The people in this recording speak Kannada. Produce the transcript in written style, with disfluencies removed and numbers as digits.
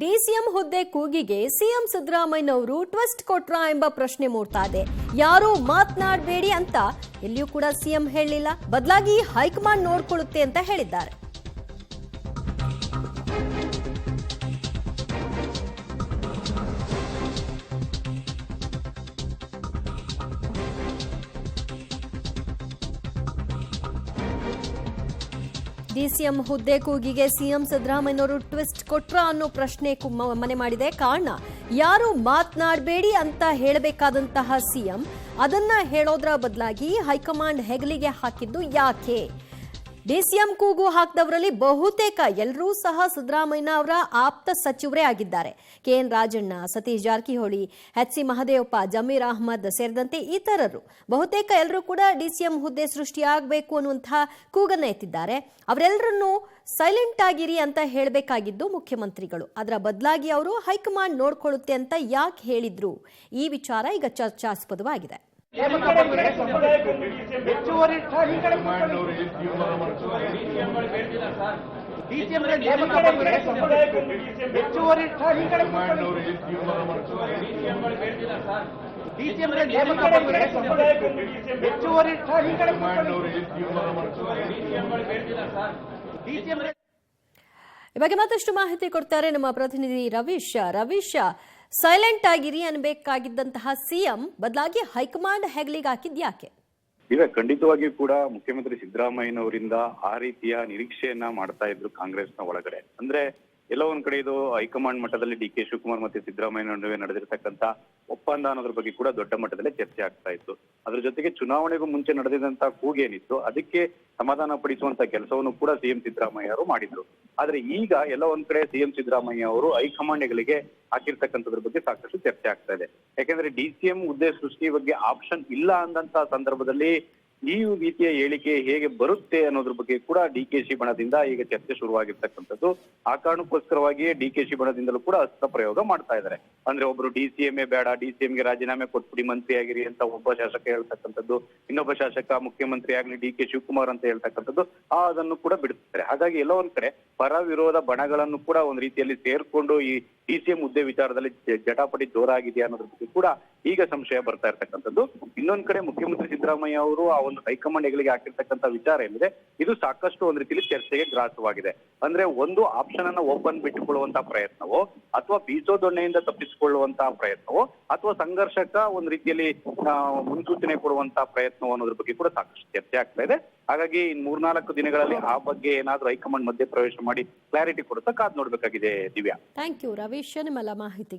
ಡಿಸಿಎಂ ಹುದ್ದೆ ಕೂಗಿಗೆ ಸಿಎಂ ಸಿದ್ದರಾಮಯ್ಯನವರು ಟ್ವಿಸ್ಟ್ ಕೊಟ್ರಾ ಎಂಬ ಪ್ರಶ್ನೆ ಮೂಡ್ತಾ ಇದೆ. ಯಾರು ಮಾತನಾಡಬೇಡಿ ಅಂತ ಎಲ್ಲಿಯೂ ಕೂಡ ಸಿಎಂ ಹೇಳಿಲ್ಲ, ಬದಲಾಗಿ ಹೈಕಮಾಂಡ್ ನೋಡ್ಕೊಳ್ಳುತ್ತೆ ಅಂತ ಹೇಳಿದ್ದಾರೆ. ಡಿಸಿಎಂ ಹುದ್ದೆ ಕೂಗಿಗೆ ಸಿಎಂ ಸಿದ್ದರಾಮಯ್ಯನವರು ಟ್ವಿಸ್ಟ್ ಕೊಟ್ರಾ ಅನ್ನೋ ಪ್ರಶ್ನೆ ಮನೆ ಮಾಡಿದೆ. ಕಾರಣ, ಯಾರು ಮಾತನಾಡಬೇಡಿ ಅಂತ ಹೇಳಬೇಕಾದಂತಹ ಸಿಎಂ ಅದನ್ನ ಹೇಳೋದ್ರ ಬದಲಾಗಿ ಹೈಕಮಾಂಡ್ ಹೆಗಲಿಗೆ ಹಾಕಿದ್ದು ಯಾಕೆ? ಡಿಸಿಎಂ ಕೂಗು ಹಾಕಿದವರಲ್ಲಿ ಬಹುತೇಕ ಎಲ್ಲರೂ ಸಹ ಸಿದ್ದರಾಮಯ್ಯ ಅವರ ಆಪ್ತ ಸಚಿವರೇ ಆಗಿದ್ದಾರೆ. ಕೆಎನ್ ರಾಜಣ್ಣ, ಸತೀಶ್ ಜಾರಕಿಹೊಳಿ, ಎಚ್.ಸಿ. ಮಹದೇವಪ್ಪ, ಜಮೀರ್ ಅಹ್ಮದ್ ಸೇರಿದಂತೆ ಇತರರು ಬಹುತೇಕ ಎಲ್ಲರೂ ಕೂಡ ಡಿಸಿಎಂ ಹುದ್ದೆ ಸೃಷ್ಟಿಯಾಗಬೇಕು ಅನ್ನುವಂತಹ ಕೂಗನ್ನ ಎತ್ತಿದ್ದಾರೆ. ಅವರೆಲ್ಲರನ್ನೂ ಸೈಲೆಂಟ್ ಆಗಿರಿ ಅಂತ ಹೇಳಬೇಕಾಗಿದ್ದು ಮುಖ್ಯಮಂತ್ರಿಗಳು. ಅದರ ಬದಲಾಗಿ ಅವರು ಹೈಕಮಾಂಡ್ ನೋಡ್ಕೊಳ್ಳುತ್ತೆ ಅಂತ ಯಾಕೆ ಹೇಳಿದ್ರು? ಈ ವಿಚಾರ ಈಗ ಚರ್ಚಾಸ್ಪದವಾಗಿದೆ. ಈ ಬಗ್ಗೆ ಮತ್ತಷ್ಟು ಮಾಹಿತಿ ಕೊಡ್ತಾರೆ ನಮ್ಮ ಪ್ರತಿನಿಧಿ ರವೀಶ್. ಸೈಲೆಂಟ್ ಆಗಿರಿ ಅನ್ಬೇಕಾಗಿದ್ದಂತಹ ಸಿಎಂ ಬದಲಾಗಿ ಹೈಕಮಾಂಡ್ ಹೆಗಲಿಗೆ ಹಾಕಿದ್ಯಾಕೆ? ಈಗ ಖಂಡಿತವಾಗಿಯೂ ಕೂಡ ಮುಖ್ಯಮಂತ್ರಿ ಸಿದ್ದರಾಮಯ್ಯನವರಿಂದ ಆ ರೀತಿಯ ನಿರೀಕ್ಷೆಯನ್ನ ಮಾಡ್ತಾ ಇದ್ರು ಕಾಂಗ್ರೆಸ್ನ ಒಳಗಡೆ. ಅಂದ್ರೆ ಎಲ್ಲೋ ಒಂದ್ ಕಡೆ ಇದು ಹೈಕಮಾಂಡ್ ಮಟ್ಟದಲ್ಲಿ ಡಿ.ಕೆ. ಶಿವಕುಮಾರ್ ಮತ್ತೆ ಸಿದ್ದರಾಮಯ್ಯ ನಡುವೆ ನಡೆದಿರ್ತಕ್ಕಂಥ ಒಪ್ಪಂದ ಅನ್ನೋದ್ರ ಬಗ್ಗೆ ಕೂಡ ದೊಡ್ಡ ಮಟ್ಟದಲ್ಲಿ ಚರ್ಚೆ ಆಗ್ತಾ ಇತ್ತು. ಅದ್ರ ಜೊತೆಗೆ ಚುನಾವಣೆಗೂ ಮುಂಚೆ ನಡೆದಿದ್ದಂತ ಕೂಗೇನಿತ್ತು ಅದಕ್ಕೆ ಸಮಾಧಾನ ಪಡಿಸುವಂತ ಕೆಲಸವನ್ನು ಕೂಡ ಸಿಎಂ ಸಿದ್ದರಾಮಯ್ಯ ಅವರು ಮಾಡಿದ್ರು. ಆದ್ರೆ ಈಗ ಎಲ್ಲ ಒಂದ್ ಕಡೆ ಸಿಎಂ ಸಿದ್ದರಾಮಯ್ಯ ಅವರು ಹೈಕಮಾಂಡ್ಗಳಿಗೆ ಹಾಕಿರ್ತಕ್ಕಂಥದ್ರ ಬಗ್ಗೆ ಸಾಕಷ್ಟು ಚರ್ಚೆ ಆಗ್ತಾ ಇದೆ. ಯಾಕೆಂದ್ರೆ ಡಿಸಿಎಂ ಹುದ್ದೆ ಸೃಷ್ಟಿ ಬಗ್ಗೆ ಆಪ್ಷನ್ ಇಲ್ಲ ಅಂದಂತ ಸಂದರ್ಭದಲ್ಲಿ ಈ ರೀತಿಯ ಹೇಳಿಕೆ ಹೇಗೆ ಬರುತ್ತೆ ಅನ್ನೋದ್ರ ಬಗ್ಗೆ ಕೂಡ ಡಿ.ಕೆ.ಶಿ ಬಣದಿಂದ ಈಗ ಚರ್ಚೆ ಶುರುವಾಗಿರ್ತಕ್ಕಂಥದ್ದು. ಆ ಕಾರಣಕ್ಕೋಸ್ಕರವಾಗಿಯೇ ಡಿ.ಕೆ.ಶಿ ಬಣದಿಂದಲೂ ಕೂಡ ಅಸ್ತ್ರ ಪ್ರಯೋಗ ಮಾಡ್ತಾ ಇದ್ದಾರೆ. ಅಂದ್ರೆ ಒಬ್ರು ಡಿಸಿಎಂఏ ಬೇಡ, ಡಿಸಿಎಂಗೆ ರಾಜೀನಾಮೆ ಕೊಟ್ಬಿಡಿ, ಮಂತ್ರಿ ಆಗಿರಿ ಅಂತ ಒಬ್ಬ ಶಾಸಕ ಹೇಳ್ತಕ್ಕಂಥದ್ದು, ಇನ್ನೊಬ್ಬ ಶಾಸಕ ಮುಖ್ಯಮಂತ್ರಿ ಆಗ್ಲಿ ಡಿ.ಕೆ. ಶಿವಕುಮಾರ್ ಅಂತ ಹೇಳ್ತಕ್ಕಂಥದ್ದು ಅದನ್ನು ಕೂಡ ಬಿಡುತ್ತಾರೆ. ಹಾಗಾಗಿ ಎಲ್ಲೋ ಒಂದ್ ಕಡೆ ಪರ ವಿರೋಧ ಬಣಗಳನ್ನು ಕೂಡ ಒಂದ್ ರೀತಿಯಲ್ಲಿ ಸೇರ್ಕೊಂಡು ಈ ಡಿಸಿಎಂ ಹುದ್ದೆ ವಿಚಾರದಲ್ಲಿ ಜಟಾಪಟಿ ಜೋರಾಗಿದೆ ಅನ್ನೋದ್ರ ಬಗ್ಗೆ ಕೂಡ ಈಗ ಸಂಶಯ ಬರ್ತಾ ಇರ್ತಕ್ಕಂಥದ್ದು. ಇನ್ನೊಂದ್ ಕಡೆ ಮುಖ್ಯಮಂತ್ರಿ ಸಿದ್ದರಾಮಯ್ಯ ಅವರು ಆ ಒಂದು ಹೈಕಮಾಂಡ್ ಹೆಗಲಿಗೆ ಹಾಕಿರ್ತಕ್ಕಂಥ ವಿಚಾರ ಏನಿದೆ ಇದು ಸಾಕಷ್ಟು ಒಂದ್ ರೀತಿಯಲ್ಲಿ ಚರ್ಚೆಗೆ ಗ್ರಾಸವಾಗಿದೆ. ಅಂದ್ರೆ ಒಂದು ಆಪ್ಷನ್ ಅನ್ನ ಓಪನ್ ಬಿಟ್ಟುಕೊಳ್ಳುವಂತಹ ಪ್ರಯತ್ನವೋ ಅಥವಾ ಬೀಸೋ ದೊಣ್ಣೆಯಿಂದ ತಪ್ಪಿಸಿಕೊಳ್ಳುವಂತಹ ಪ್ರಯತ್ನವೋ ಅಥವಾ ಸಂಘರ್ಷಕ ಒಂದ್ ರೀತಿಯಲ್ಲಿ ಮುನ್ಸೂಚನೆ ಕೊಡುವಂತಹ ಪ್ರಯತ್ನವೋ ಅನ್ನೋದ್ರ ಬಗ್ಗೆ ಕೂಡ ಸಾಕಷ್ಟು ಚರ್ಚೆ ಆಗ್ತಾ ಇದೆ. ಹಾಗಾಗಿ 3-4 ದಿನಗಳಲ್ಲಿ ಆ ಬಗ್ಗೆ ಏನಾದ್ರೂ ಹೈಕಮಾಂಡ್ ಮಧ್ಯೆ ಪ್ರವೇಶ ಮಾಡಿ ಕ್ಲಾರಿಟಿ ಕೊಡುತ್ತಾ ಕಾದ್ ನೋಡ್ಬೇಕಾಗಿದೆ. ದಿವ್ಯಾ, ಥ್ಯಾಂಕ್ ಯು ರವೀಶ್ ನಿಮ್ಮೆಲ್ಲ ಮಾಹಿತಿಗೆ.